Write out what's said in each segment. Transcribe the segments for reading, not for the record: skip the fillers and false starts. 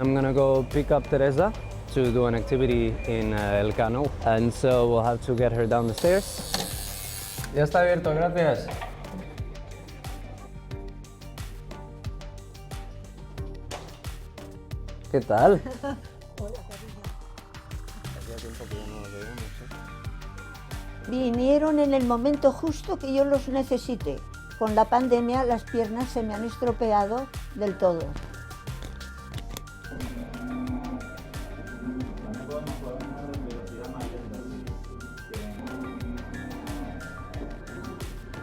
I'm gonna go pick up Teresa to do an activity in Elcano, and so we'll have to get her down the stairs. Ya está abierto, gracias. ¿Qué tal? Vinieron en el momento justo que yo los necesité. Con la pandemia las piernas se me han estropeado del todo.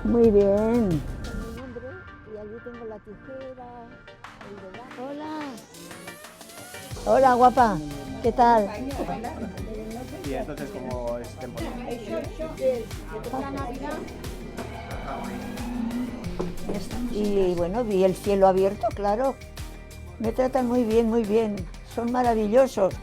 Muy bien. Mi nombre, y allí tengo la tijera, el dedo. Hola. Hola, guapa. ¿Qué tal? Y entonces, ¿cómo es temporada? Y bueno, vi el cielo abierto, claro. Me tratan muy bien, muy bien. Son maravillosos.